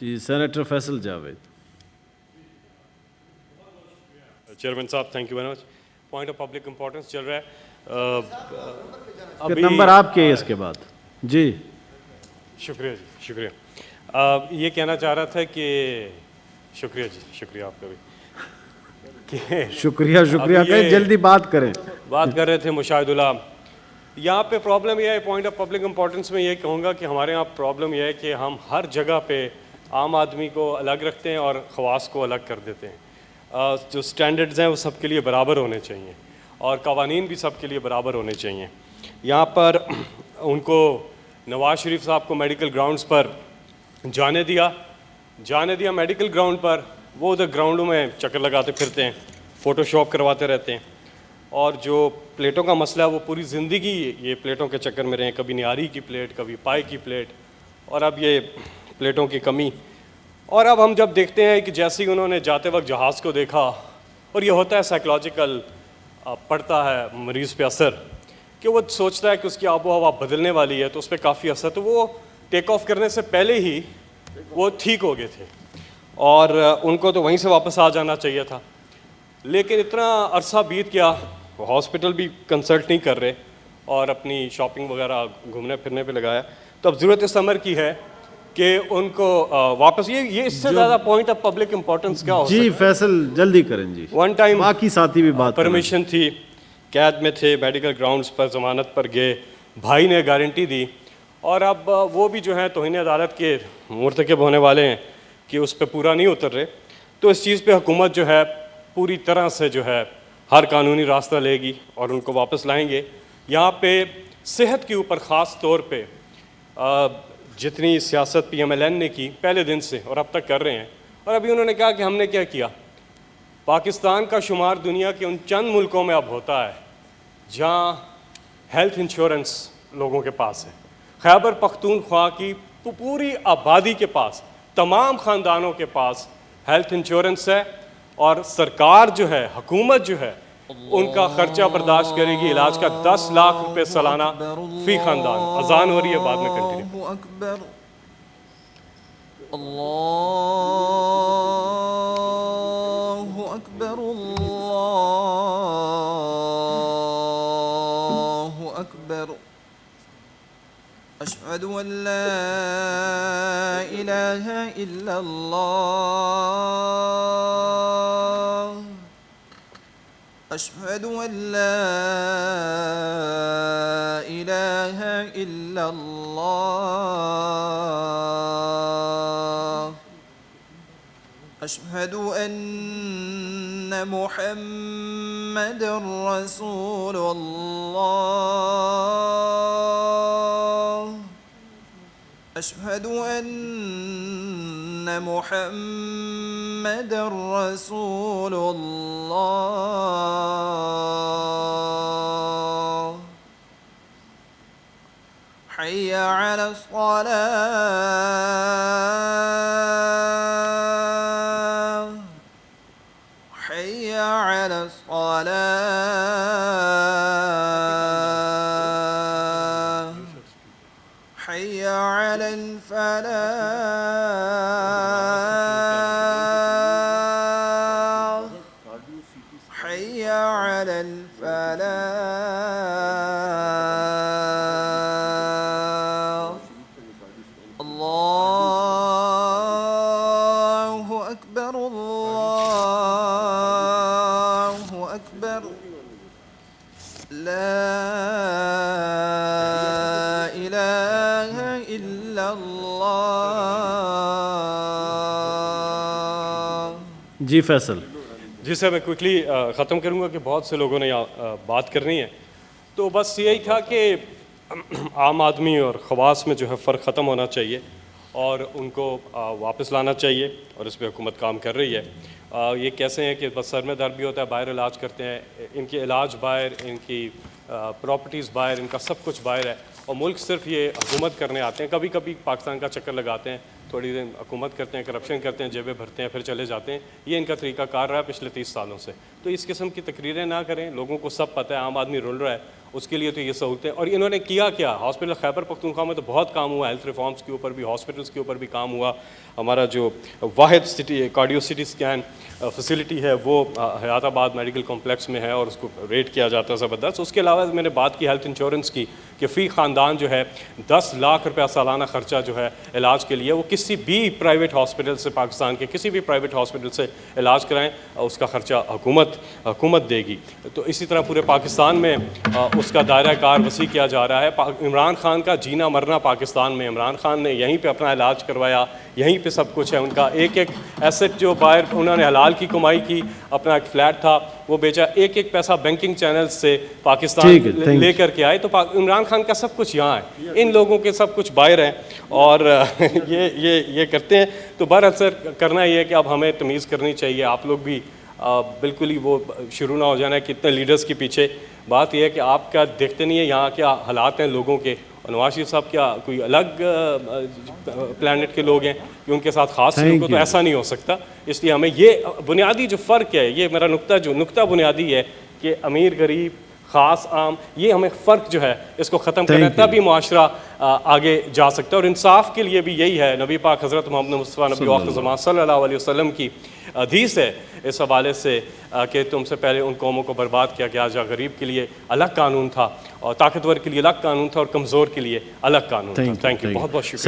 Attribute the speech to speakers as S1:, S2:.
S1: جی senator Faisal Javed.
S2: Chairman صاحب thank you very much. Point of public importance چل رہا ہے.
S1: پھر نمبر آپ کے اس کے بعد. جی
S2: شکریہ جی شکریہ. یہ کہنا چاہ رہا تھا کہ شکریہ جی شکریہ آپ کا بھی کہ
S1: شکریہ کہیں جلدی بات کریں.
S2: بات کر رہے تھے مشاہد اللہ. یہاں پہ پرابلم یہ ہے, پوائنٹ آف پبلک امپورٹنس میں یہ کہوں گا کہ ہمارے یہاں پرابلم یہ ہے کہ ہم ہر جگہ پہ عام آدمی کو الگ رکھتے ہیں اور خواص کو الگ کر دیتے ہیں. جو سٹینڈرڈز ہیں وہ سب کے لیے برابر ہونے چاہیے اور قوانین بھی سب کے لیے برابر ہونے چاہیے. یہاں پر ان کو نواز شریف صاحب کو میڈیکل گراؤنڈز پر جانے دیا میڈیکل گراؤنڈ پر. وہ ادھر گراؤنڈوں میں چکر لگاتے پھرتے ہیں, فوٹو شاپ کرواتے رہتے ہیں. اور جو پلیٹوں کا مسئلہ ہے وہ پوری زندگی یہ پلیٹوں کے چکر میں رہے ہیں, کبھی نیاری کی پلیٹ, کبھی پائے کی پلیٹ, اور اب یہ پلیٹوں کی کمی. اور اب ہم جب دیکھتے ہیں کہ جیسے ہی انہوں نے جاتے وقت جہاز کو دیکھا, اور یہ ہوتا ہے سائیکلوجیکل پڑتا ہے مریض پہ اثر, کہ وہ سوچتا ہے کہ اس کی آب و ہوا بدلنے والی ہے تو اس پہ کافی اثر, تو وہ ٹیک آف کرنے سے پہلے ہی وہ ٹھیک ہو گئے تھے اور ان کو تو وہیں سے واپس آ جانا چاہیے تھا. لیکن اتنا عرصہ بیت گیا, ہاسپٹل بھی کنسلٹ نہیں کر رہے اور اپنی شاپنگ وغیرہ گھومنے پھرنے پہ لگایا. تو اب ضرورت اس امر کی ہے کہ ان کو واپس یہ اس سے زیادہ پوائنٹ آف پبلک امپورٹنس کیا ہو سکتا ہے.
S1: جی فیصل جلدی کریں. جی
S2: ون ٹائم
S1: باقی ساتھی بھی بات
S2: پرمیشن تھی, قید میں تھے, میڈیکل گراؤنڈز پر ضمانت پر گئے, بھائی نے گارنٹی دی, اور اب وہ بھی جو ہیں توہین عدالت کے مرتکب ہونے والے ہیں کہ اس پہ پورا نہیں اتر رہے. تو اس چیز پہ حکومت جو ہے پوری طرح سے جو ہے ہر قانونی راستہ لے گی اور ان کو واپس لائیں گے. یہاں پہ صحت کے اوپر خاص طور پہ جتنی سیاست پی ایم ایل این نے کی پہلے دن سے اور اب تک کر رہے ہیں, اور ابھی انہوں نے کہا کہ ہم نے کیا کیا. پاکستان کا شمار دنیا کے ان چند ملکوں میں اب ہوتا ہے جہاں ہیلتھ انشورنس لوگوں کے پاس ہے. خیبر پختونخوا کی پوری آبادی کے پاس, تمام خاندانوں کے پاس ہیلتھ انشورنس ہے, اور سرکار جو ہے, حکومت جو ہے, ان کا خرچہ برداشت کرے گی علاج کا 10 لاکھ روپے سالانہ فی خاندان. اذان ہو رہی ہے, بعد میں کنٹینیو.
S3: اللہ اکبر اللہ اکبر. اشہد ان لا الہ الا اللہ. اشہد ان لا الہ الا اللہ. اشہد ان محمد رسول اللہ. اشہد ان محمد رسول اللہ. حی علی الصلاة. حی علی الصلاة. حی علی الفلاح. حی علی الفلاح. اللہ اکبر اللہ اکبر. لا الہ الا اللہ.
S1: جی فیصل.
S2: جی سر میں کوئکلی ختم کروں گا کہ بہت سے لوگوں نے بات کرنی ہے. تو بس یہی تھا کہ عام آدمی اور خواص میں جو ہے فرق ختم ہونا چاہیے اور ان کو واپس لانا چاہیے, اور اس پہ حکومت کام کر رہی ہے. یہ کیسے ہیں کہ بس سر میں درد بھی ہوتا ہے, باہر علاج کرتے ہیں, ان کے علاج باہر, ان کی پراپرٹیز باہر, ان کا سب کچھ باہر ہے, اور ملک صرف یہ حکومت کرنے آتے ہیں. کبھی کبھی پاکستان کا چکر لگاتے ہیں, تھوڑی دیر حکومت کرتے ہیں, کرپشن کرتے ہیں, جیبیں بھرتے ہیں, پھر چلے جاتے ہیں. یہ ان کا طریقہ کار رہا ہے پچھلے 30 سالوں سے. تو اس قسم کی تقریریں نہ کریں, لوگوں کو سب پتہ ہے, عام آدمی رول رہا ہے, اس کے لیے تو یہ سہولتیں. اور انہوں نے کیا کیا, ہاسپٹل خیبر پختونخوا میں تو بہت کام ہوا, ہیلتھ ریفارمس کے اوپر بھی, ہاسپٹلس کے اوپر بھی کام ہوا. ہمارا جو واحد city cardio city scan facility ہے وہ حیات آباد میڈیکل کمپلیکس میں ہے اور اس کو ریٹ کیا جاتا ہے زبردست. اس کے علاوہ میں نے بات کی ہیلتھ انشورنس کی کہ فی خاندان جو ہے 10 لاکھ روپیہ سالانہ خرچہ جو ہے علاج کے لیے, وہ کسی بھی پرائیویٹ ہاسپٹل سے, پاکستان کے کسی بھی پرائیویٹ ہاسپٹل سے علاج کرائیں, اس کا خرچہ حکومت دے گی. تو اسی طرح پورے پاکستان میں اس کا دائرہ کار وسیع کیا جا رہا ہے. عمران خان کا جینا مرنا پاکستان میں, عمران خان نے یہیں پہ اپنا علاج کروایا, یہیں پہ سب کچھ ہے. ان کا ایک ایک ایسٹ جو باہر انہوں نے حلال کی کمائی کی, اپنا ایک فلیٹ تھا وہ بیچا, ایک ایک پیسہ بینکنگ چینل سے پاکستان لے کر کے آئے. تو عمران خان کا سب کچھ یہاں ہے, ان لوگوں کے سب کچھ باہر ہیں اور یہ کرتے ہیں. تو براثر کرنا یہ ہے کہ اب ہمیں تمیز کرنی چاہیے. آپ لوگ بھی بالکل ہی وہ شروع نہ ہو جانا ہے کتنے لیڈرز کے پیچھے. بات یہ ہے کہ آپ کیا دیکھتے نہیں ہیں یہاں کیا حالات ہیں لوگوں کے. نواز شریف صاحب کیا کوئی الگ پلانٹ کے لوگ ہیں کہ ان کے ساتھ خاص سلوک ہو؟ تو ایسا نہیں ہو سکتا. اس لیے ہمیں یہ بنیادی جو فرق ہے, یہ میرا نقطہ بنیادی ہے کہ امیر غریب خاص عام, یہ ہمیں فرق جو ہے اس کو ختم کرنا ہے, تبھی معاشرہ آگے جا سکتا ہے. اور انصاف کے لیے بھی یہی ہے. نبی پاک حضرت محمد مصطفیٰ نبی آخر زمان صلی اللہ علیہ وسلم کی حدیث ہے اس حوالے سے کہ تم سے پہلے ان قوموں کو برباد کیا گیا جہاں غریب کے لیے الگ قانون تھا اور طاقتور کے لیے الگ قانون تھا اور کمزور کے لیے الگ قانون تھا. تھینک یو, بہت بہت شکریہ.